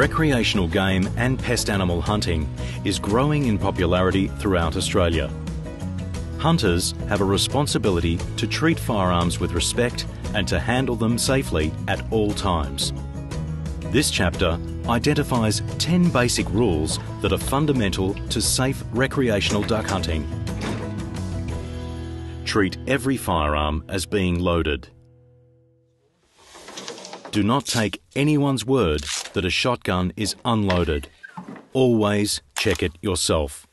Recreational game and pest animal hunting is growing in popularity throughout Australia. Hunters have a responsibility to treat firearms with respect and to handle them safely at all times. This chapter identifies 10 basic rules that are fundamental to safe recreational duck hunting. Treat every firearm as being loaded. Do not take anyone's word that a shotgun is unloaded. Always check it yourself.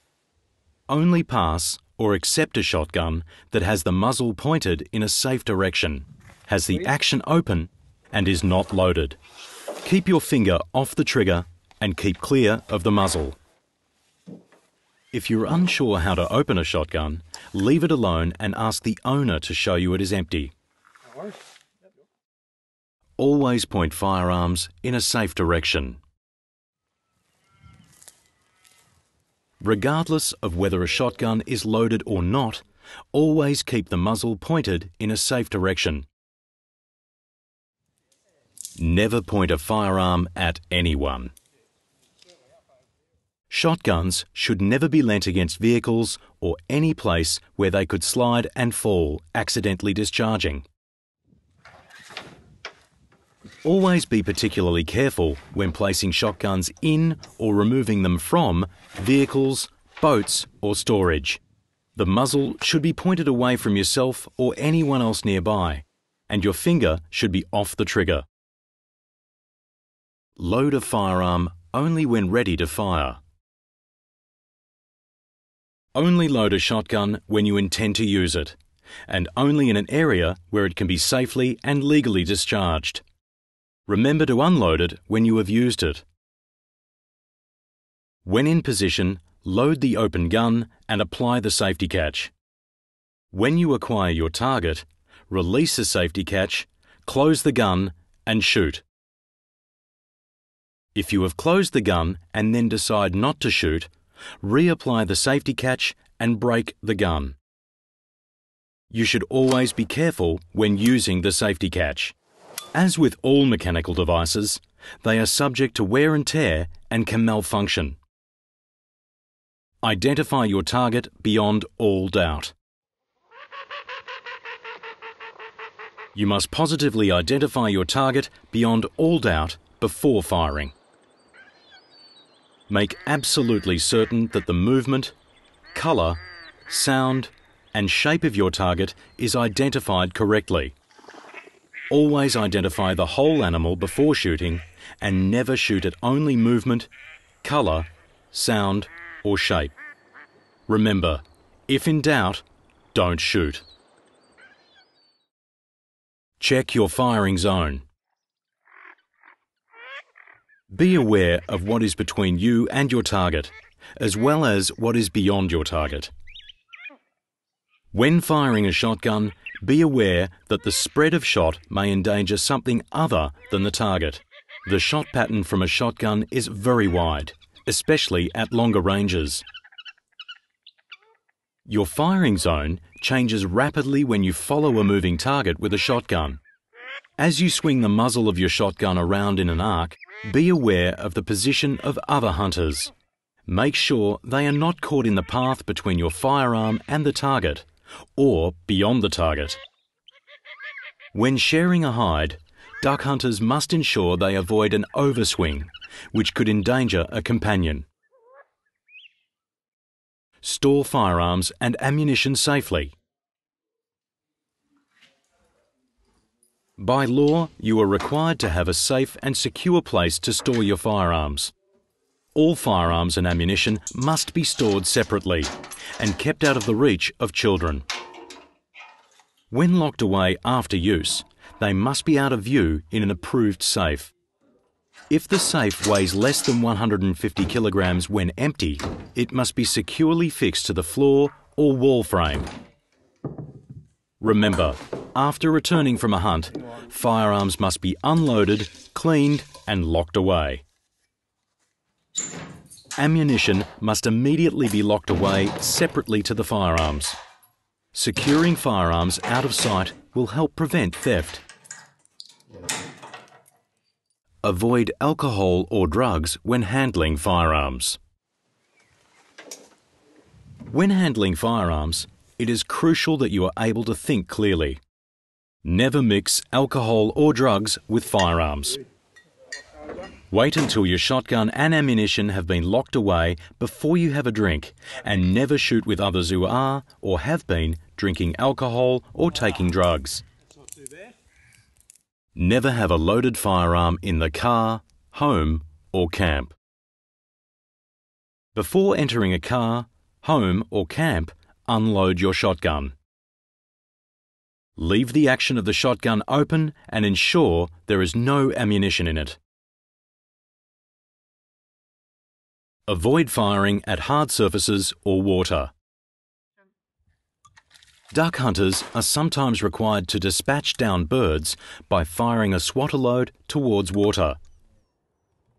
Only pass or accept a shotgun that has the muzzle pointed in a safe direction, has the action open and is not loaded. Keep your finger off the trigger and keep clear of the muzzle. If you're unsure how to open a shotgun, leave it alone and ask the owner to show you it is empty. Always point firearms in a safe direction. Regardless of whether a shotgun is loaded or not, always keep the muzzle pointed in a safe direction. Never point a firearm at anyone. Shotguns should never be leant against vehicles or any place where they could slide and fall, accidentally discharging. Always be particularly careful when placing shotguns in or removing them from vehicles, boats or storage. The muzzle should be pointed away from yourself or anyone else nearby, and your finger should be off the trigger. Load a firearm only when ready to fire. Only load a shotgun when you intend to use it, and only in an area where it can be safely and legally discharged. Remember to unload it when you have used it. When in position, load the open gun and apply the safety catch. When you acquire your target, release the safety catch, close the gun and shoot. If you have closed the gun and then decide not to shoot, reapply the safety catch and break the gun. You should always be careful when using the safety catch. As with all mechanical devices, they are subject to wear and tear and can malfunction. Identify your target beyond all doubt. You must positively identify your target beyond all doubt before firing. Make absolutely certain that the movement, colour, sound and shape of your target is identified correctly. Always identify the whole animal before shooting and never shoot at only movement, colour, sound or shape. Remember, if in doubt, don't shoot. Check your firing zone. Be aware of what is between you and your target, as well as what is beyond your target. When firing a shotgun, be aware that the spread of shot may endanger something other than the target. The shot pattern from a shotgun is very wide, especially at longer ranges. Your firing zone changes rapidly when you follow a moving target with a shotgun. As you swing the muzzle of your shotgun around in an arc, be aware of the position of other hunters. Make sure they are not caught in the path between your firearm and the target, or beyond the target. When sharing a hide, duck hunters must ensure they avoid an overswing, which could endanger a companion. Store firearms and ammunition safely. By law, you are required to have a safe and secure place to store your firearms. All firearms and ammunition must be stored separately and kept out of the reach of children. When locked away after use, they must be out of view in an approved safe. If the safe weighs less than 150 kilograms when empty, it must be securely fixed to the floor or wall frame. Remember, after returning from a hunt, firearms must be unloaded, cleaned and locked away. Ammunition must immediately be locked away separately to the firearms. Securing firearms out of sight will help prevent theft. Avoid alcohol or drugs when handling firearms. When handling firearms, it is crucial that you are able to think clearly. Never mix alcohol or drugs with firearms. Wait until your shotgun and ammunition have been locked away before you have a drink, and never shoot with others who are or have been drinking alcohol or taking drugs. Never have a loaded firearm in the car, home, or camp. Before entering a car, home, or camp, unload your shotgun. Leave the action of the shotgun open and ensure there is no ammunition in it. Avoid firing at hard surfaces or water. Duck hunters are sometimes required to dispatch down birds by firing a swatter load towards water.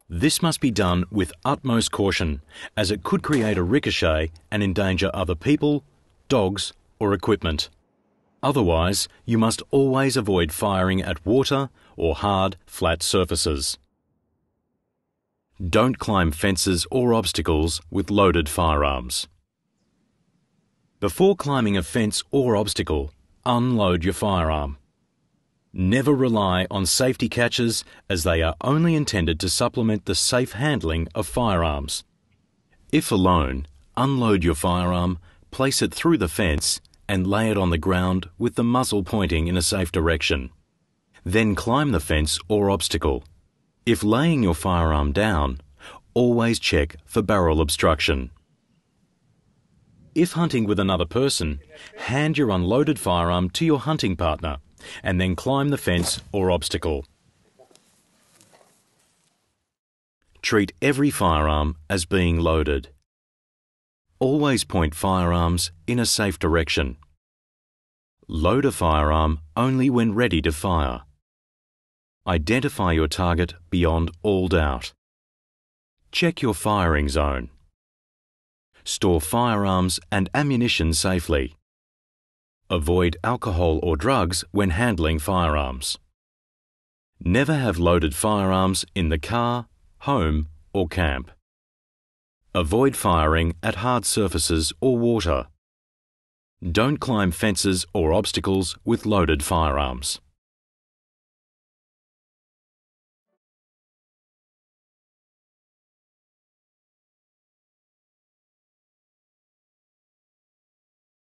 This must be done with utmost caution, as it could create a ricochet and endanger other people, dogs, or equipment. Otherwise, you must always avoid firing at water or hard, flat surfaces. Don't climb fences or obstacles with loaded firearms. Before climbing a fence or obstacle, unload your firearm. Never rely on safety catches, as they are only intended to supplement the safe handling of firearms. If alone, unload your firearm, place it through the fence, and lay it on the ground with the muzzle pointing in a safe direction. Then climb the fence or obstacle. If laying your firearm down, always check for barrel obstruction. If hunting with another person, hand your unloaded firearm to your hunting partner and then climb the fence or obstacle. Treat every firearm as being loaded. Always point firearms in a safe direction. Load a firearm only when ready to fire. Identify your target beyond all doubt. Check your firing zone. Store firearms and ammunition safely. Avoid alcohol or drugs when handling firearms. Never have loaded firearms in the car, home, or camp. Avoid firing at hard surfaces or water. Don't climb fences or obstacles with loaded firearms.